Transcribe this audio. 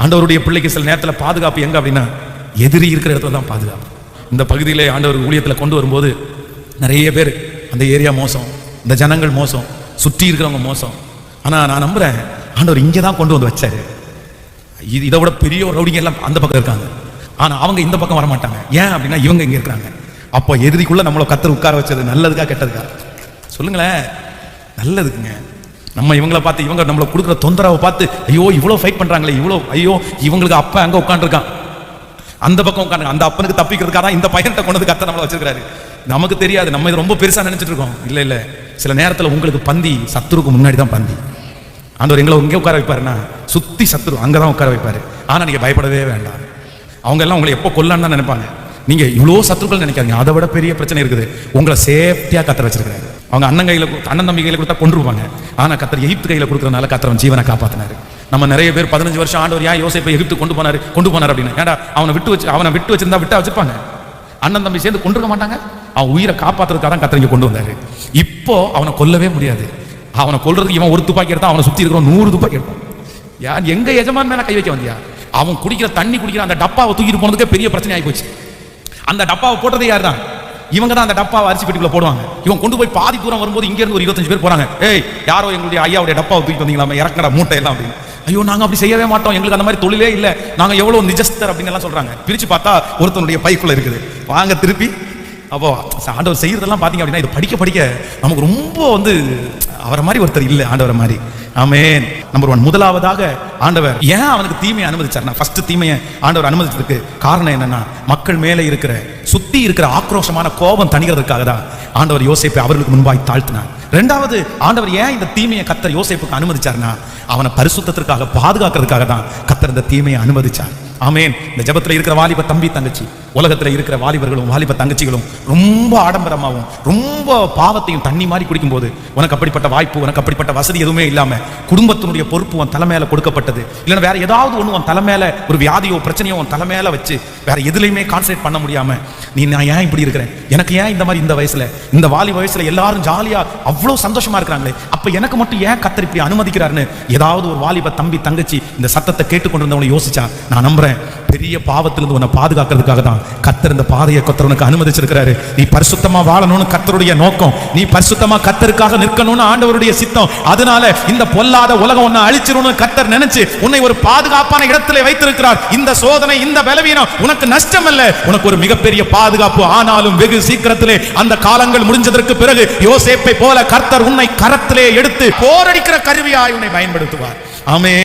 ஆண்டவருடைய பிள்ளைக்கு சில நேரத்தில் பாதுகாப்பு எங்க அப்படின்னா எதிரி இருக்கிற இடத்துல தான் பாதுகாப்பு. இந்த பகுதியிலே ஆண்டவர் ஊழியத்தில் கொண்டு வரும்போது நிறைய பேர் அந்த ஏரியா மோசம், இந்த ஜனங்கள் மோசம், சுற்றி இருக்கிறவங்க மோசம். ஆனால் நான் நம்புறேன் ஆண்டவர் இங்கே தான் கொண்டு வந்து வச்சாரு. இதை விட பெரிய ரவுடிங்க எல்லாம் அந்த பக்கம் இருக்காங்க, ஆனால் அவங்க இந்த பக்கம் வர மாட்டாங்க. ஏன் அப்படின்னா இவங்க இங்கே இருக்கிறாங்க. அப்போ எதிரிக்குள்ள நம்மளை கத்தர் உட்கார வச்சது நல்லதுக்கா கெட்டதுக்கா? சொல்லுங்களேன். நல்லதுக்குங்க. நம்ம இவங்களை பார்த்து, இவங்க நம்மளை கொடுக்குற தொந்தரவை பார்த்து, ஐயோ இவ்வளோ ஃபைட் பண்ணுறாங்களே, இவ்வளோ ஐயோ இவங்களுக்கு அப்பா அங்கே உட்காந்துருக்கான், அந்த பக்கம் உட்காந்து அந்த அப்பனுக்கு தப்பிக்கிறதுக்காக தான் இந்த பையன்கிட்ட கொண்டு கத்த நம்மளை வச்சிருக்காரு. நமக்கு தெரியாது, நம்ம இது ரொம்ப பெருசாக நினைச்சிட்டு இருக்கோம். இல்லை இல்லை, சில நேரத்தில் உங்களுக்கு பந்தி சத்துருக்கு முன்னாடி தான் பந்தி. ஆண்டவர் எங்களை எங்கே உட்கார வைப்பாருன்னா சுற்றி சத்துரு அங்கே தான் உட்கார வைப்பாரு. ஆனால் நீங்கள் பயப்படவே வேண்டாம். அவங்க எல்லாம் உங்களை எப்போ கொல்லான்னு தான் நினைப்பாங்க. நீங்கள் இவ்வளோ சத்துருக்கள் நினைக்காதீங்க. அதை விட பெரிய பிரச்சனை இருக்குது. உங்களை சேஃப்டியாக கத்தர் வச்சிருக்காரு. அவங்க அண்ணன் கையில், அண்ணன் தம்பி கையில் கொடுத்தா கொண்டுருவாங்க. ஆனால் கத்தர் எகிப்து கையில் கொடுக்கறதுனால கத்தர் ஜீவனை காப்பாற்றினாரு. நம்ம நிறைய பேர் 15 வருஷம் ஆண்டவர் ஏன் யோசேப்பை எகிப்து கொண்டு போனார் அப்படின்னு. ஏன்டா அவனை விட்டு வச்சிருந்தா விட்டா வச்சிருப்பாங்க. அண்ணன் தம்பி சேர்ந்து கொண்டுருக்க மாட்டாங்க. அவன் உயிரை காப்பாற்றுறதுக்காக தான் கத்தர் இங்கே கொண்டு வந்தாரு. இப்போ அவனை கொல்லவே முடியாது. அவனை கொல்றதுக்கு இவன் ஒரு துப்பாக்கி எடுத்தான், அவனை சுற்றி இருக்கிற 100 துப்பாக்கி எடுப்பான். யார் எங்க எஜமான் மேல கை வைக்க வந்தியா? அவன் குடிக்கிற தண்ணி குடிக்கிற அந்த டப்பாவை தூக்கிட்டு போனதுக்கே பெரிய பிரச்சனை ஆகி போச்சு. அந்த டப்பாவை போட்டதே யார் தான்? இவங்க தான் அந்த டப்பாவை அரிசி பெட்டிக்குள்ள போடுவாங்க. இவன் கொண்டு போய் பாதி தூரம் வரும்போது இங்க இருந்து ஒரு 25 பேர் போறாங்க. ஏய் யாரோ எங்களுடைய ஐயாவுடைய டப்பாவை தூக்கிட்டு வந்தீங்களா, இறக்கடா மூட்டை எல்லாம் அப்படின்னு. ஐயோ நாங்க அப்படி செய்யவே மாட்டோம், எங்களுக்கு அந்த மாதிரி தொழிலே இல்லை, நாங்க எவ்வளவு நிஜஸ்தர் அப்படின்னு எல்லாம் சொல்றாங்க. பிரிச்சு பார்த்தா ஒருத்தனுடைய பைக்குள்ள இருக்குது. வாங்க திருப்பி. அப்போ ஆண்டவர் செய்யறதெல்லாம் பாத்தீங்க அப்படின்னா இது படிக்க படிக்க நமக்கு ரொம்ப அவரை மாதிரி ஒருத்தர் இல்லை, ஆண்டவரை மாதிரி. ஆமென். நம்பர் 1, முதலாவதாக ஆண்டவர் ஏன் அவனுக்கு தீமையை அனுமதிச்சார்னா, ஃபர்ஸ்ட் தீமையை ஆண்டவர் அனுமதிச்சதுக்கு காரணம் என்னன்னா, மக்கள் மேலே இருக்கிற சுத்தி இருக்கிற ஆக்ரோஷமான கோபம் தணிகிறதுக்காக தான் ஆண்டவர் யோசேப்பை அவர்களுக்கு முன்பாய் தாழ்த்தினார். ரெண்டாவது, ஆண்டவர் ஏன் இந்த தீமையை கத்தர் யோசேப்புக்கு அனுமதிச்சார்னா, அவனை பரிசுத்தத்திற்காக பாதுகாக்கிறதுக்காக தான் கத்தர் இந்த தீமையை அனுமதிச்சார். ஆமென். இந்த ஜபத்தில் இருக்கிற வாலிப தம்பி தங்கச்சி, உலகத்தில் இருக்கிற வாலிபர்களும் வாலிப தங்கச்சிகளும் ரொம்ப ஆடம்பரமாகவும் ரொம்ப பாவத்தையும் தண்ணி மாதிரி குடிக்கும் போது, உனக்கு அப்படிப்பட்ட வாய்ப்பு, உனக்கு அப்படிப்பட்ட வசதி எதுவுமே இல்லாம குடும்பத்தினுடைய பொறுப்பு உன் தலைமையில கொடுக்கப்பட்டது, இல்லைன்னா வேற ஏதாவது ஒன்று உன் தலைமையில ஒரு வியாதியோ பிரச்சனையோ உன் தலைமையில வச்சு வேற எதுலையுமே கான்சன்ட்ரேட் பண்ண முடியாம நான் ஏன் இப்படி இருக்கிறேன், எனக்கு ஏன் இந்த மாதிரி இந்த வயசுல இந்த வாலிப வயசுல எல்லாரும் ஜாலியா அவ்வளவு சந்தோஷமா இருக்கிறாங்களே, அப்ப எனக்கு மட்டும் ஏன் கத்தர் இப்படி அனுமதிக்கிறாருன்னு ஏதாவது ஒரு வாலிப தம்பி தங்கச்சி இந்த சத்தத்தை கேட்டுக்கொண்டிருந்தவனை யோசிச்சா, நான் நம்புறேன் பெரிய பாவத்திலிருந்து உன்னை பாதுகாக்கிறதுக்காக தான் கத்தர் இந்த பாதையை கத்தருக்கு அனுமதிச்சிருக்கிறாரு. நீ பரிசுத்தமா வாழணும்னு கத்தருடைய நோக்கம், நீ பரிசுத்தமா கத்தருக்காக நிற்கணும்னு ஆண்டவருடைய சித்தம். அதனால இந்த பொல்லாத உலகம் உன்னை அழிச்சிரும்னு கத்தர் நினைச்சு உன்னை ஒரு பாதுகாப்பான இடத்திலே வைத்திருக்கிறார். இந்த சோதனை, இந்த பலவீனம் உனக்கு நஷ்டம் அல்ல, உனக்கு ஒரு மிகப்பெரிய பாதுகாப்பு. ஆனாலும் வெகு சீக்கிரத்திலே அந்த காலங்கள் முடிஞ்சதற்கு பிறகு யோசேப்பை போல கர்த்தர் உன்னை கரத்திலே எடுத்து போரடிக்கிற கருவியாய் உன்னை பயன்படுத்துவார். ஆமென்.